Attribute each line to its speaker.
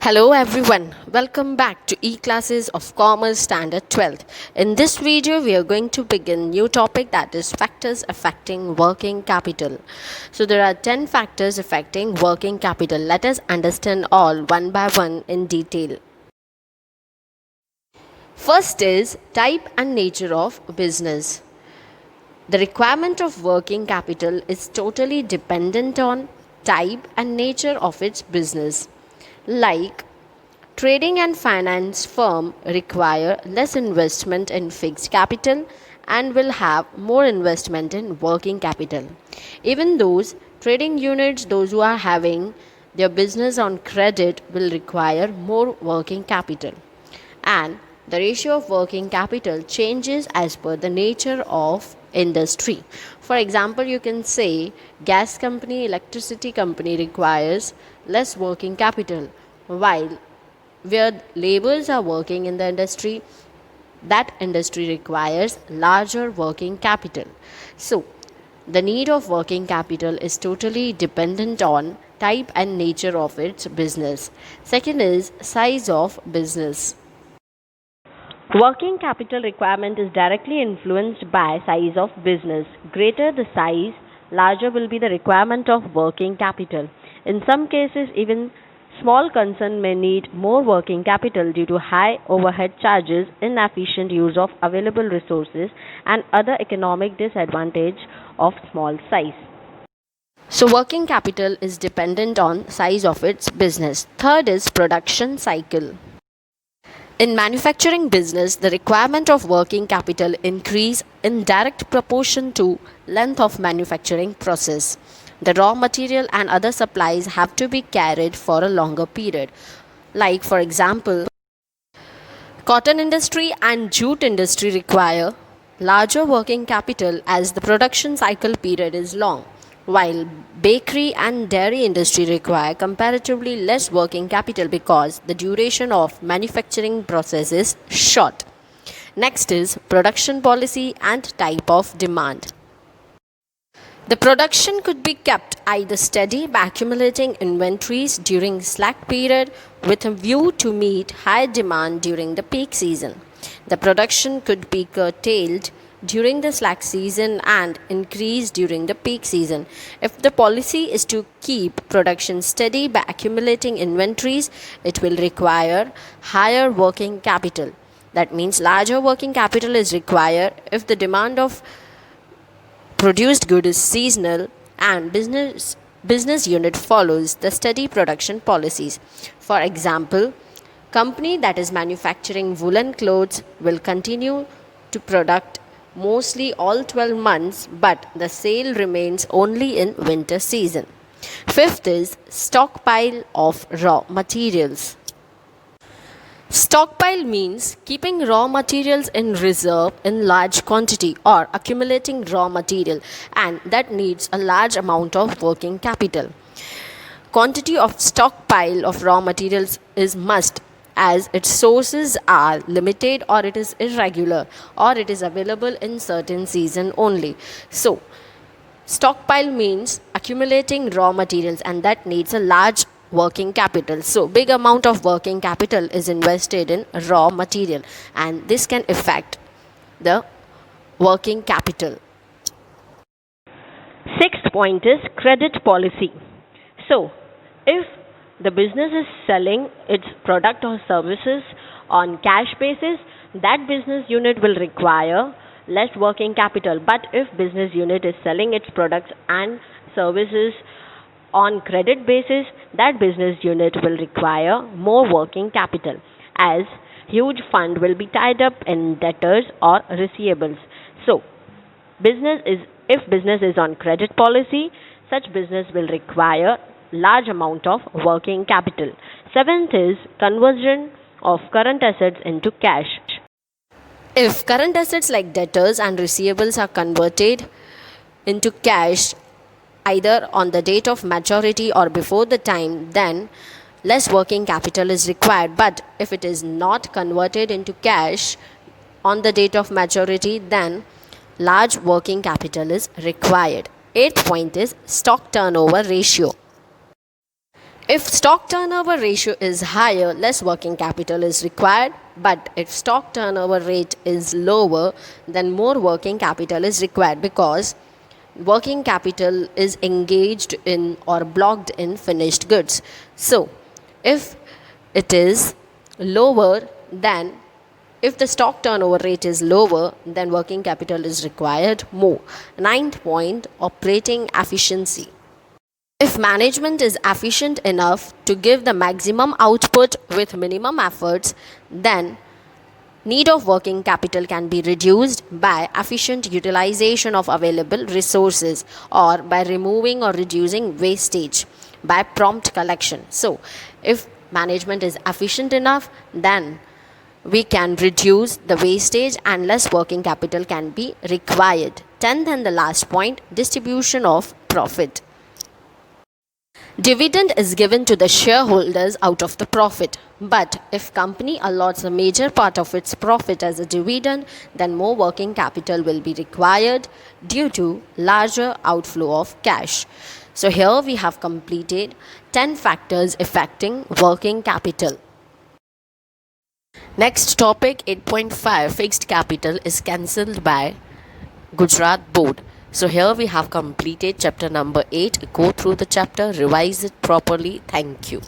Speaker 1: Hello everyone, welcome back to e-classes of Commerce Standard 12th. In this video, we are going to begin new topic, that is factors affecting working capital. So there are 10 factors affecting working capital. Let us understand all one by one in detail. First is type and nature of business. The requirement of working capital is totally dependent on type and nature of its business. Like trading and finance firm require less investment in fixed capital and will have more investment in working capital. Even those trading units, those who are having their business on credit, will require more working capital. And the ratio of working capital changes as per the nature of industry. For example, you can say gas company, electricity company requires less working capital, while where laborers are working in the industry, that industry requires larger working capital. So the need of working capital is totally dependent on type and nature of its business. Second is size of business. Working capital requirement is directly influenced by size of business. Greater the size, larger will be the requirement of working capital. In some cases, even small concern may need more working capital due to high overhead charges, inefficient use of available resources, and other economic disadvantage of small size. So working capital is dependent on size of its business. Third is production cycle. In manufacturing business, the requirement of working capital increase in direct proportion to length of manufacturing process. The raw material and other supplies have to be carried for a longer period. Like for example, cotton industry and jute industry require larger working capital as the production cycle period is long, while bakery and dairy industry require comparatively less working capital because the duration of manufacturing process is short. Next is production policy and type of demand. The production could be kept either steady by accumulating inventories during slack period with a view to meet high demand during the peak season. The production could be curtailed during the slack season and increased during the peak season. If the policy is to keep production steady by accumulating inventories, it will require higher working capital. That means larger working capital is required if the demand of produced good is seasonal and business unit follows the steady production policies. For example, company that is manufacturing woolen clothes will continue to product mostly all 12 months, but the sale remains only in winter season. Fifth is stockpile of raw materials. Stockpile means keeping raw materials in reserve in large quantity or accumulating raw material, and that needs a large amount of working capital. Quantity of stockpile of raw materials is must as its sources are limited or it is irregular or it is available in certain season only. So stockpile means accumulating raw materials, and that needs a large working capital. So big amount of working capital is invested in raw material, and this can affect the working capital. Sixth point is credit policy. So if the business is selling its product or services on cash basis, that business unit will require less working capital. But if business unit is selling its products and services on credit basis, that business unit will require more working capital as huge fund will be tied up in debtors or receivables. So if business is on credit policy, such business will require large amount of working capital. Seventh is conversion of current assets into cash. If current assets like debtors and receivables are converted into cash either on the date of maturity or before the time, then less working capital is required. But if it is not converted into cash on the date of maturity, then large working capital is required. Eighth point is stock turnover ratio. If stock turnover ratio is higher, less working capital is required. But if stock turnover rate is lower, then more working capital is required because working capital is engaged in or blocked in finished goods. So, if it is lower, then if the stock turnover rate is lower, then working capital is required more. Ninth point, operating efficiency. If management is efficient enough to give the maximum output with minimum efforts, then need of working capital can be reduced by efficient utilization of available resources or by removing or reducing wastage by prompt collection. So, if management is efficient enough, then we can reduce the wastage and less working capital can be required. 10th and the last point, distribution of profit. Dividend is given to the shareholders out of the profit. But if company allots a major part of its profit as a dividend, then more working capital will be required due to larger outflow of cash. So here we have completed 10 factors affecting working capital. Next topic, 8.5, fixed capital is cancelled by Gujarat Board. So here we have completed chapter number 8. Go through the chapter, revise it properly. Thank you.